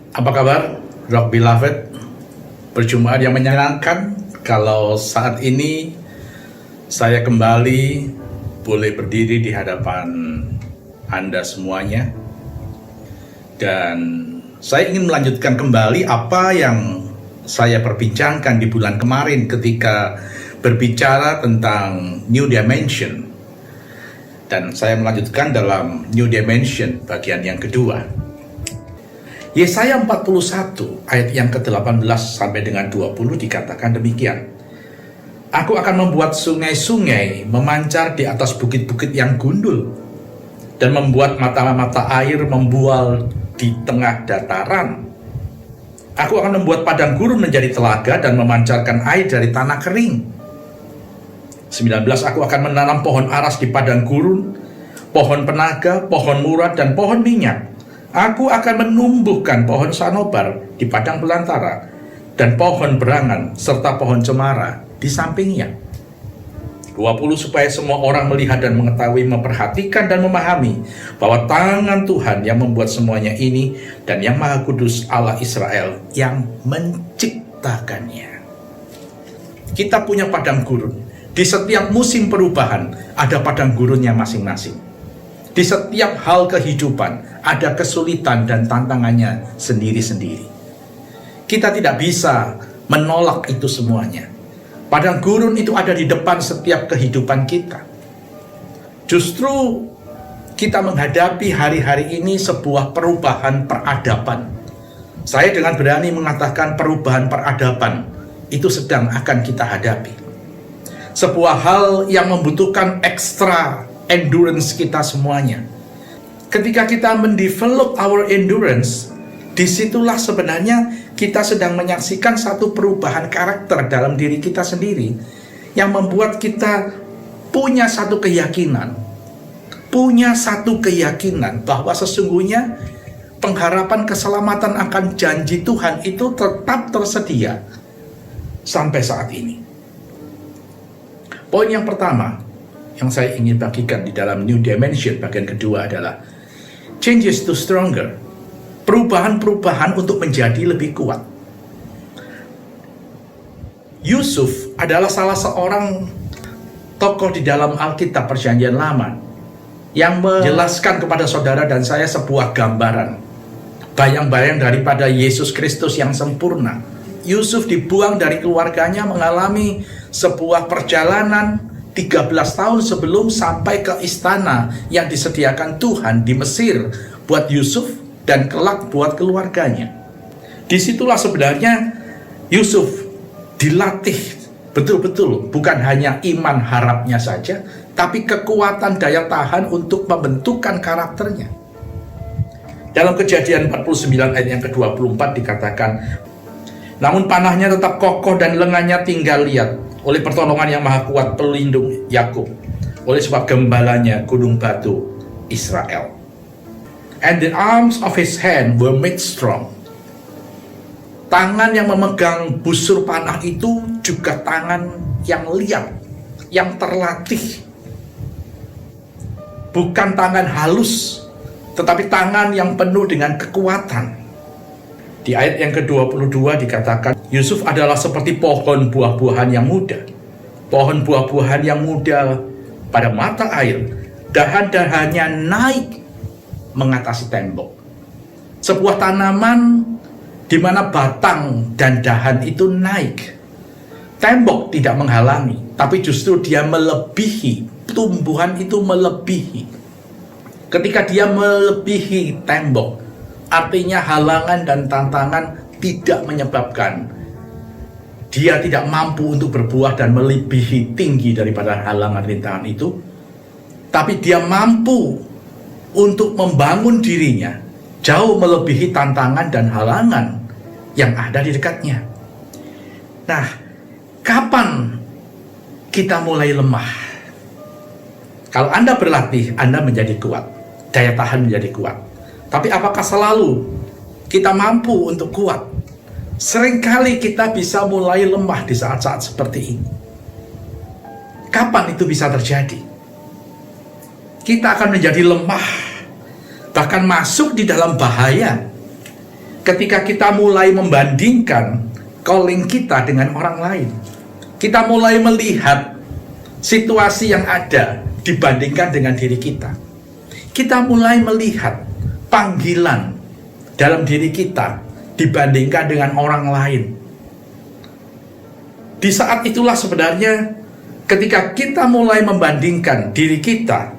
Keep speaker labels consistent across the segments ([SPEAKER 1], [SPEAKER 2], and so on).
[SPEAKER 1] Apa kabar, Rock Beloved? Perjumpaan yang menyenangkan kalau saat ini saya kembali boleh berdiri di hadapan Anda semuanya. Dan saya ingin melanjutkan kembali apa yang saya perbincangkan di bulan kemarin ketika berbicara tentang New Dimension. Dan saya melanjutkan dalam New Dimension bagian yang kedua. Yesaya 41 ayat yang ke-18 sampai dengan 20 dikatakan demikian. Aku akan membuat sungai-sungai memancar di atas bukit-bukit yang gundul dan membuat mata-mata air membual di tengah dataran. Aku akan membuat padang gurun menjadi telaga dan memancarkan air dari tanah kering. 19. Aku akan menanam pohon aras di padang gurun, pohon penaga, pohon murad, dan pohon minyak. Aku akan menumbuhkan pohon sanobar di padang belantara dan pohon berangan serta pohon cemara di sampingnya. 20. Supaya semua orang melihat dan mengetahui, memperhatikan dan memahami bahwa tangan Tuhan yang membuat semuanya ini dan yang Maha Kudus Allah Israel yang menciptakannya. Kita punya padang gurun. Di setiap musim perubahan ada padang gurunnya masing-masing. Di setiap hal kehidupan ada kesulitan dan tantangannya sendiri-sendiri. Kita tidak bisa menolak itu semuanya. Padang gurun itu ada di depan setiap kehidupan kita. Justru kita menghadapi hari-hari ini sebuah perubahan peradaban. Saya dengan berani mengatakan perubahan peradaban itu sedang akan kita hadapi. Sebuah hal yang membutuhkan ekstra endurance kita semuanya. Ketika kita mendevelop our endurance, disitulah sebenarnya kita sedang menyaksikan satu perubahan karakter dalam diri kita sendiri yang membuat kita punya satu keyakinan bahwa sesungguhnya pengharapan keselamatan akan janji Tuhan itu tetap tersedia sampai saat ini. Poin yang pertama yang saya ingin bagikan di dalam New Dimension bagian kedua adalah changes to stronger. Perubahan-perubahan untuk menjadi lebih kuat. Yusuf adalah salah seorang tokoh di dalam Alkitab Perjanjian Lama yang menjelaskan kepada saudara dan saya sebuah gambaran, bayang-bayang daripada Yesus Kristus yang sempurna. Yusuf dibuang dari keluarganya, mengalami sebuah perjalanan 13 tahun sebelum sampai ke istana yang disediakan Tuhan di Mesir buat Yusuf dan kelak buat keluarganya. Disitulah sebenarnya Yusuf dilatih betul-betul, bukan hanya iman harapnya saja, tapi kekuatan daya tahan untuk membentukkan karakternya. Dalam Kejadian 49 ayat yang ke-24 dikatakan, namun panahnya tetap kokoh dan lengannya tinggal liat oleh pertolongan yang Maha Kuat pelindung Yakub, oleh sebab gembalanya gunung batu Israel. And the arms of his hand were made strong. Tangan yang memegang busur panah itu juga tangan yang liat, yang terlatih. Bukan tangan halus, tetapi tangan yang penuh dengan kekuatan. Di ayat yang ke-22 dikatakan, Yusuf adalah seperti pohon buah-buahan yang muda. Pohon buah-buahan yang muda pada mata air, dahan-dahannya naik mengatasi tembok. Sebuah tanaman di mana batang dan dahan itu naik. Tembok tidak menghalangi, tapi justru dia melebihi, tumbuhan itu melebihi. Ketika dia melebihi tembok, artinya halangan dan tantangan tidak menyebabkan dia tidak mampu untuk berbuah dan melebihi tinggi daripada halangan rintangan itu, tapi dia mampu untuk membangun dirinya jauh melebihi tantangan dan halangan yang ada di dekatnya. Nah, kapan kita mulai lemah? Kalau Anda berlatih, Anda menjadi kuat, daya tahan menjadi kuat. Tapi apakah selalu kita mampu untuk kuat? Seringkali kita bisa mulai lemah di saat-saat seperti ini. Kapan itu bisa terjadi? Kita akan menjadi lemah, bahkan masuk di dalam bahaya ketika kita mulai membandingkan calling kita dengan orang lain. Kita mulai melihat situasi yang ada dibandingkan dengan diri kita. Kita mulai melihat panggilan dalam diri kita dibandingkan dengan orang lain. Di saat itulah sebenarnya ketika kita mulai membandingkan diri kita,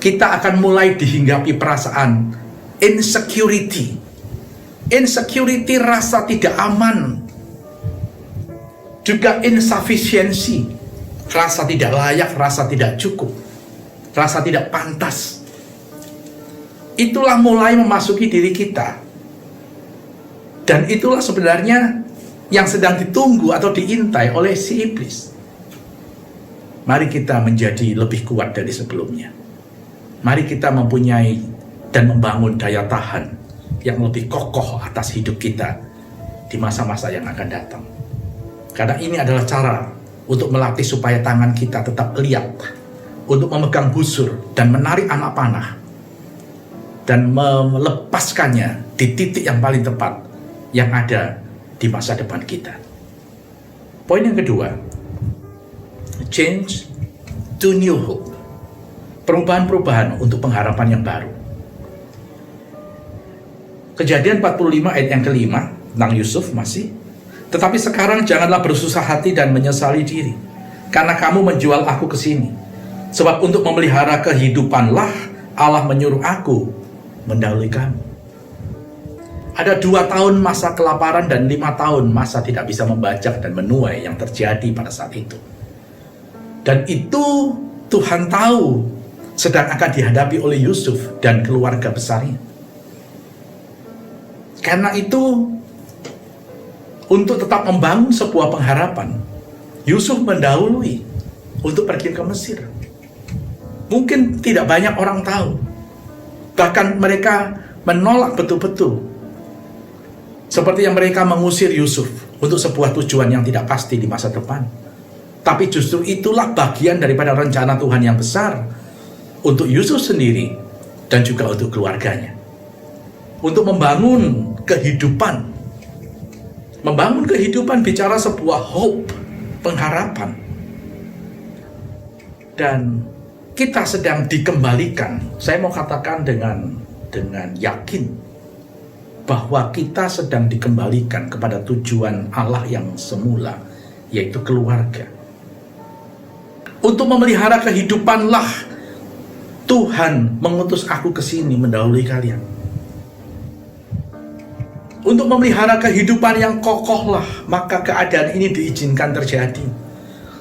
[SPEAKER 1] kita akan mulai dihinggapi perasaan insecurity. Insecurity, rasa tidak aman. Juga insufficiency, rasa tidak layak, rasa tidak cukup, rasa tidak pantas. Itulah mulai memasuki diri kita. Dan itulah sebenarnya yang sedang ditunggu atau diintai oleh si iblis. Mari kita menjadi lebih kuat dari sebelumnya. Mari kita mempunyai dan membangun daya tahan yang lebih kokoh atas hidup kita di masa-masa yang akan datang. Karena ini adalah cara untuk melatih supaya tangan kita tetap liat, untuk memegang busur dan menarik anak panah, dan melepaskannya di titik yang paling tepat yang ada di masa depan kita. Poin yang kedua, change to new hope. Perubahan-perubahan untuk pengharapan yang baru. Kejadian 45 ayat yang kelima tentang Yusuf masih. Tetapi sekarang janganlah bersusah hati dan menyesali diri, karena kamu menjual aku ke sini. Sebab untuk memelihara kehidupanlah Allah menyuruh aku mendahului kamu. Ada 2 tahun masa kelaparan dan 5 tahun masa tidak bisa membajak dan menuai yang terjadi pada saat itu. Dan itu Tuhan tahu sedang akan dihadapi oleh Yusuf dan keluarga besarnya. Karena itu, untuk tetap membangun sebuah pengharapan, Yusuf mendahului untuk pergi ke Mesir. Mungkin tidak banyak orang tahu. Bahkan mereka menolak betul-betul. Seperti yang mereka mengusir Yusuf untuk sebuah tujuan yang tidak pasti di masa depan. Tapi justru itulah bagian daripada rencana Tuhan yang besar untuk Yusuf sendiri dan juga untuk keluarganya. Untuk membangun kehidupan. Membangun kehidupan bicara sebuah hope, pengharapan. Dan kita sedang dikembalikan. Saya mau katakan dengan yakin bahwa kita sedang dikembalikan kepada tujuan Allah yang semula, yaitu keluarga. Untuk memelihara kehidupanlah Tuhan mengutus aku ke sini mendahului kalian. Untuk memelihara kehidupan yang kokohlah, maka keadaan ini diizinkan terjadi.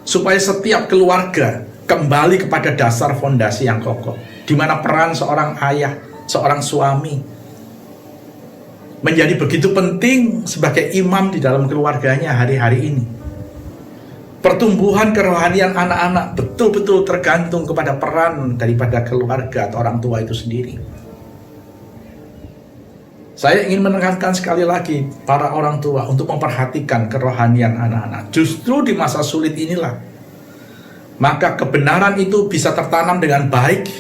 [SPEAKER 1] Supaya setiap keluarga kembali kepada dasar fondasi yang kokoh, di mana peran seorang ayah, seorang suami menjadi begitu penting sebagai imam di dalam keluarganya hari-hari ini. Pertumbuhan kerohanian anak-anak betul-betul tergantung kepada peran daripada keluarga atau orang tua itu sendiri. Saya ingin menekankan sekali lagi para orang tua untuk memperhatikan kerohanian anak-anak. Justru di masa sulit inilah, maka kebenaran itu bisa tertanam dengan baik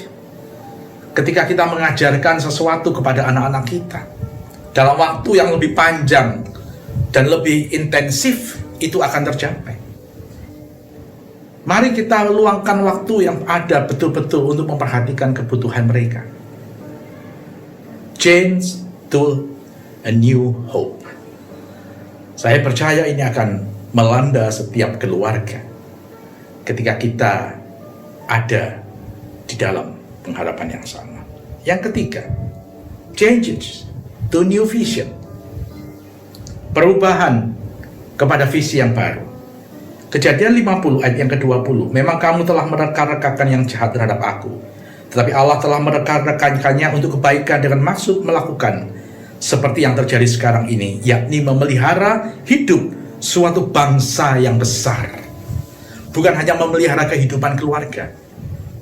[SPEAKER 1] ketika kita mengajarkan sesuatu kepada anak-anak kita. Dalam waktu yang lebih panjang dan lebih intensif, itu akan tercapai. Mari kita luangkan waktu yang ada betul-betul untuk memperhatikan kebutuhan mereka. Change to a new hope. Saya percaya ini akan melanda setiap keluarga ketika kita ada di dalam pengharapan yang sama. Yang ketiga, changes to new vision. Perubahan kepada visi yang baru. Kejadian 50 ayat yang ke-20. Memang kamu telah mereka-rekakan yang jahat terhadap aku, tetapi Allah telah mereka-rekannya untuk kebaikan dengan maksud melakukan seperti yang terjadi sekarang ini, yakni memelihara hidup suatu bangsa yang besar. Bukan hanya memelihara kehidupan keluarga,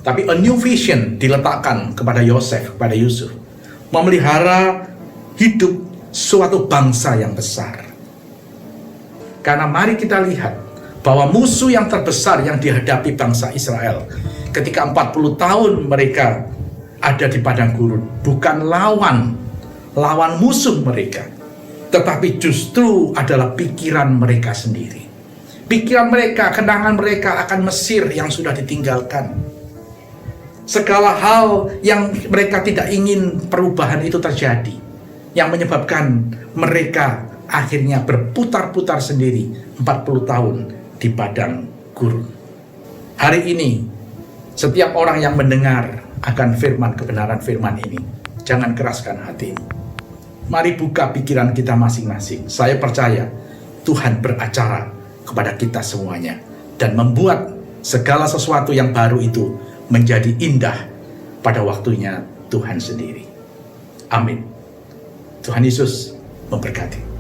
[SPEAKER 1] tapi a new vision diletakkan kepada Yosef, kepada Yusuf. Memelihara hidup suatu bangsa yang besar. Karena mari kita lihat bahwa musuh yang terbesar yang dihadapi bangsa Israel ketika 40 tahun mereka ada di padang gurun bukan lawan musuh mereka, tetapi justru adalah pikiran mereka sendiri. Pikiran mereka, kenangan mereka akan Mesir yang sudah ditinggalkan. Segala hal yang mereka tidak ingin perubahan itu terjadi, yang menyebabkan mereka akhirnya berputar-putar sendiri 40 tahun di padang gurun. Hari ini, setiap orang yang mendengar akan firman kebenaran firman ini, jangan keraskan hatimu. Mari buka pikiran kita masing-masing. Saya percaya Tuhan beracara kepada kita semuanya dan membuat segala sesuatu yang baru itu menjadi indah pada waktunya Tuhan sendiri. Amin. Tuhan Yesus memberkati.